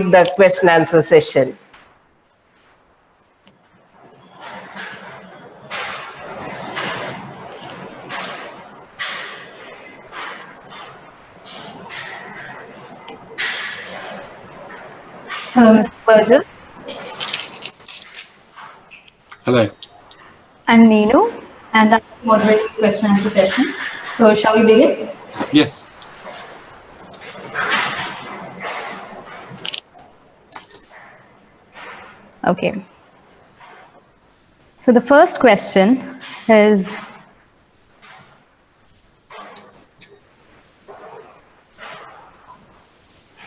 with the question answer session. Hello, Mr. Berger. Hello. I'm Neenu, and I'm moderating the question and answer session. So, shall we begin? Yes. Okay. So, the first question is,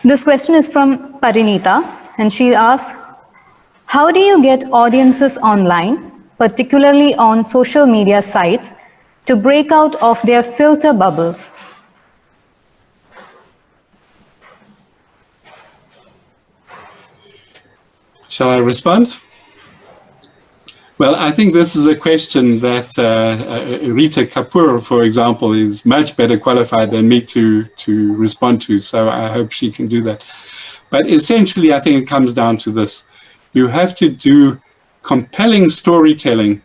this question is from Parinita, and she asks, how do you get audiences online, particularly on social media sites, to break out of their filter bubbles? Shall I respond? Well, I think this is a question that Rita Kapoor, for example, is much better qualified than me to respond to. So I hope she can do that. But essentially, I think it comes down to this. You have to do compelling storytelling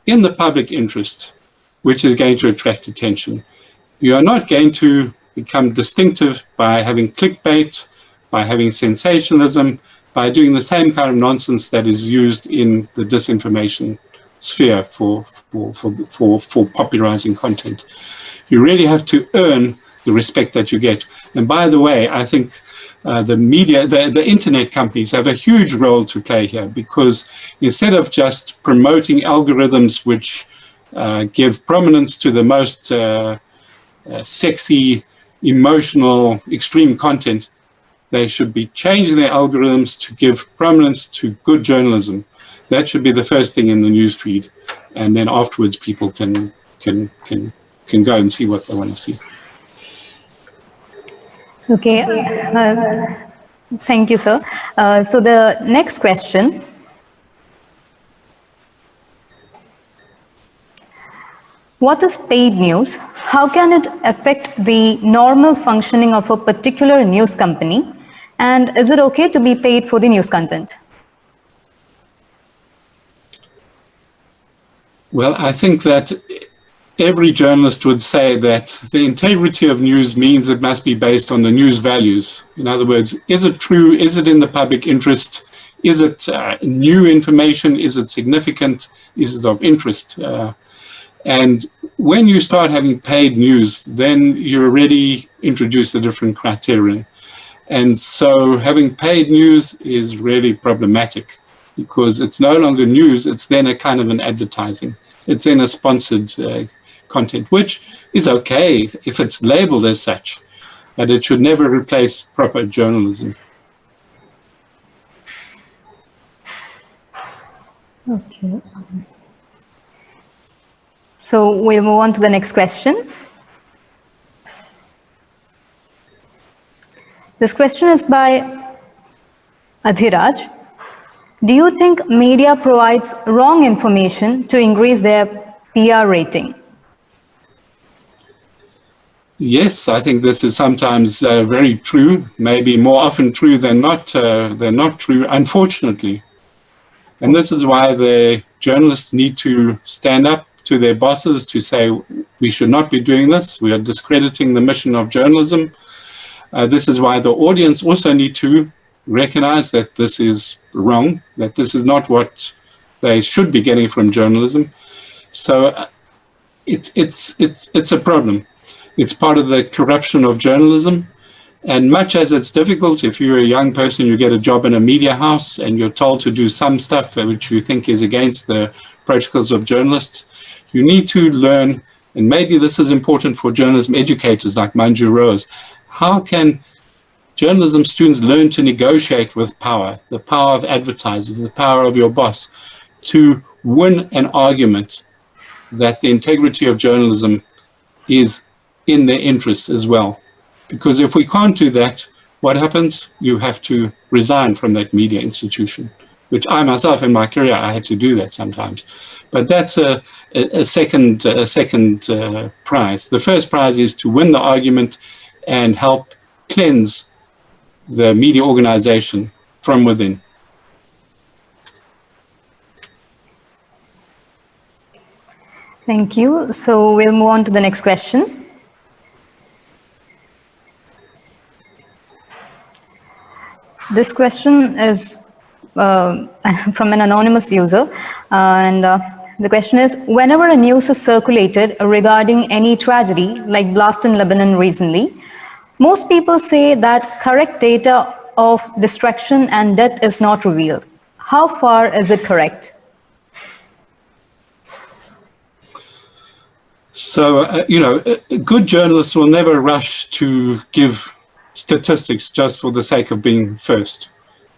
in the public interest, which is going to attract attention. You are not going to become distinctive by having clickbait, by having sensationalism, by doing the same kind of nonsense that is used in the disinformation sphere for popularizing content. You really have to earn the respect that you get. And by the way, I think the media, the internet companies have a huge role to play here, because instead of just promoting algorithms which give prominence to the most sexy, emotional, extreme content, they should be changing their algorithms to give prominence to good journalism. That should be the first thing in the news feed, and then afterwards people can go and see what they want to see. Okay, thank you, sir. So the next question. What is paid news? How can it affect the normal functioning of a particular news company? And is it okay to be paid for the news content? Well, I think that every journalist would say that the integrity of news means it must be based on the news values. In other words, is it true? Is it in the public interest? Is it new information? Is it significant? Is it of interest? And when you start having paid news, then you already introduce a different criterion. And so having paid news is really problematic, because it's no longer news, it's then a kind of an advertising. It's then a sponsored content, which is okay if it's labeled as such, but it should never replace proper journalism. Okay. So we'll move on to the next question. This question is by Adhiraj. Do you think media provides wrong information to increase their PR rating? Yes, I think this is sometimes very true, maybe more often true than not true, unfortunately. And this is why the journalists need to stand up to their bosses to say, we should not be doing this. We are discrediting the mission of journalism. This is why the audience also need to recognize that this is wrong, that this is not what they should be getting from journalism. So it's a problem. It's part of the corruption of journalism. And much as it's difficult, if you're a young person, you get a job in a media house and you're told to do some stuff which you think is against the protocols of journalists, you need to learn, and maybe this is important for journalism educators like Manju Rose, how can journalism students learn to negotiate with power, the power of advertisers, the power of your boss, to win an argument that the integrity of journalism is in their interests as well. Because if we can't do that, what happens? You have to resign from that media institution, which I myself in my career, I had to do that sometimes. But that's a second prize. The first prize is to win the argument and help cleanse the media organization from within. Thank you. So we'll move on to the next question. This question is from an anonymous user, and the question is, whenever a news is circulated regarding any tragedy, like blast in Lebanon recently, most people say that correct data of destruction and death is not revealed. How far is it correct? So, good journalists will never rush to give statistics just for the sake of being first,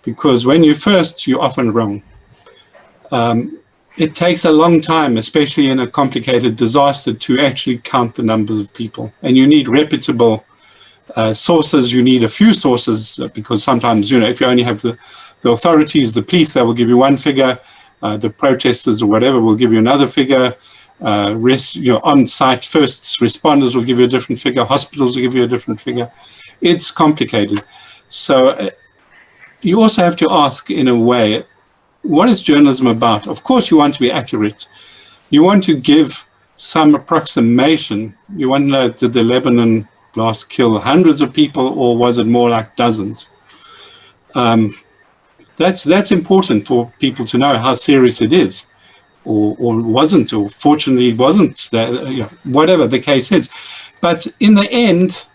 because when you're first, you're often wrong. It takes a long time, especially in a complicated disaster, to actually count the numbers of people. And you need reputable sources. You need a few sources, because sometimes, if you only have the authorities, the police, they will give you one figure. The protesters or whatever will give you another figure. On-site first responders will give you a different figure. Hospitals will give you a different figure. It's complicated. So you also have to ask, in a way, what is journalism about? Of course, you want to be accurate. You want to give some approximation. You want to know, did the Lebanon blast kill hundreds of people, or was it more like dozens? That's important for people to know how serious it is. Or wasn't, or fortunately wasn't, whatever the case is. But in the end,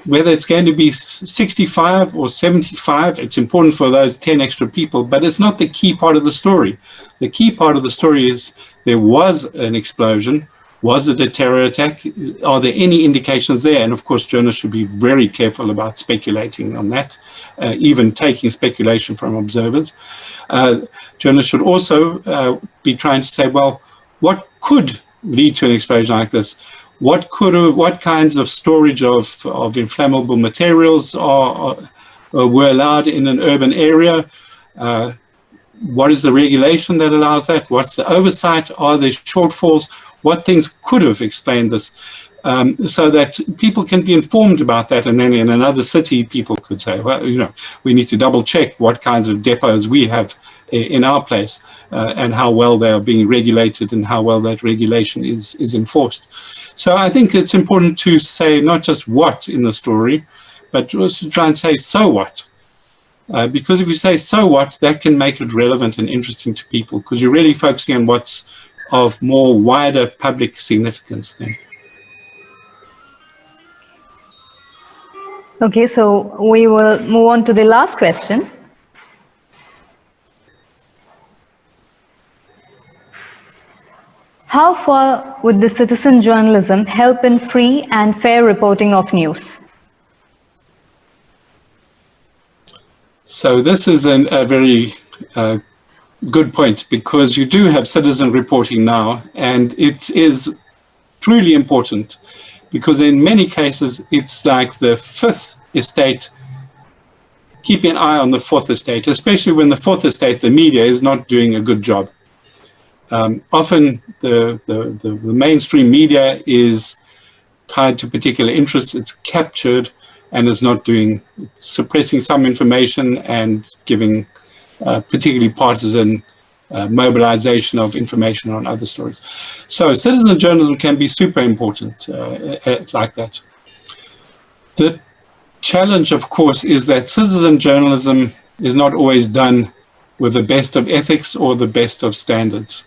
whether it's going to be 65 or 75, it's important for those 10 extra people, but it's not the key part of the story. The key part of the story is there was an explosion. Was it a terror attack? Are there any indications there? And of course, journalists should be very careful about speculating on that, even taking speculation from observers. Journalists should also be trying to say, well, what could lead to an explosion like this? What kinds of storage of inflammable materials were allowed in an urban area? What is the regulation that allows that? What's the oversight? Are there shortfalls? What things could have explained this, so that people can be informed about that. And then in another city, people could say, well, we need to double check what kinds of depots we have in our place, and how well they are being regulated and how well that regulation is enforced. So I think it's important to say not just what in the story, but also try and say, so what? Because if you say, so what, that can make it relevant and interesting to people, because you're really focusing on what's of more wider public significance then. Okay, so we will move on to the last question. How far would the citizen journalism help in free and fair reporting of news? So this is a very good point, because you do have citizen reporting now, and it is truly important, because in many cases it's like the fifth estate keeping an eye on the fourth estate, especially when the fourth estate, the media, is not doing a good job. Often the mainstream media is tied to particular interests. It's captured and is not suppressing some information and giving particularly partisan mobilization of information on other stories. So citizen journalism can be super important like that. The challenge, of course, is that citizen journalism is not always done with the best of ethics or the best of standards.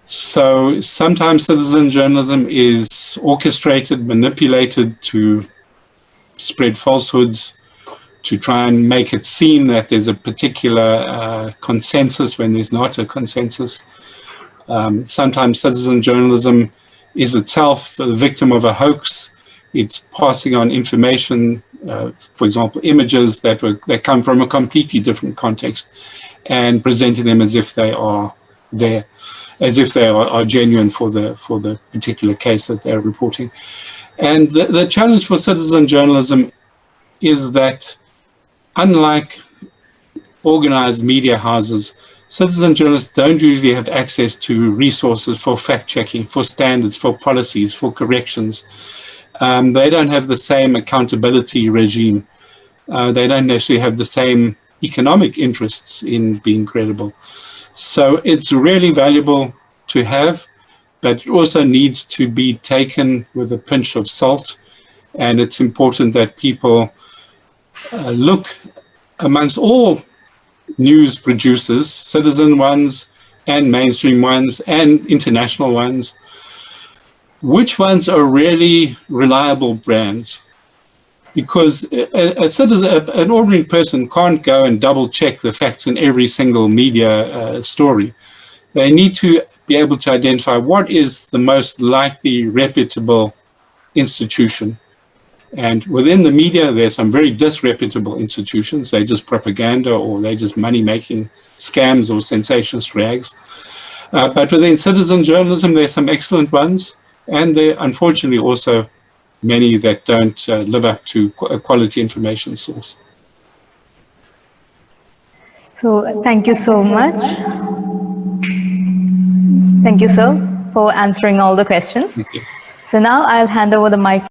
So sometimes citizen journalism is orchestrated, manipulated to spread falsehoods, to try and make it seem that there's a particular consensus when there's not a consensus. Sometimes citizen journalism is itself the victim of a hoax. It's passing on information, for example, images that come from a completely different context, and presenting them as if they are there, as if they are genuine for the particular case that they're reporting. And the challenge for citizen journalism is that, unlike organized media houses, citizen journalists don't usually have access to resources for fact-checking, for standards, for policies, for corrections. They don't have the same accountability regime. They don't necessarily have the same economic interests in being credible. So it's really valuable to have, but it also needs to be taken with a pinch of salt. And it's important that people look amongst all news producers, citizen ones and mainstream ones and international ones, which ones are really reliable brands. Because a citizen, an ordinary person can't go and double check the facts in every single media story. They need to be able to identify what is the most likely reputable institution. And within the media, there's some very disreputable institutions. They're just propaganda, or they're just money-making scams or sensationalist rags. But within citizen journalism, there's some excellent ones. And there are unfortunately also many that don't live up to a quality information source. So thank you so much. Thank you, sir, for answering all the questions. Thank you. So now I'll hand over the mic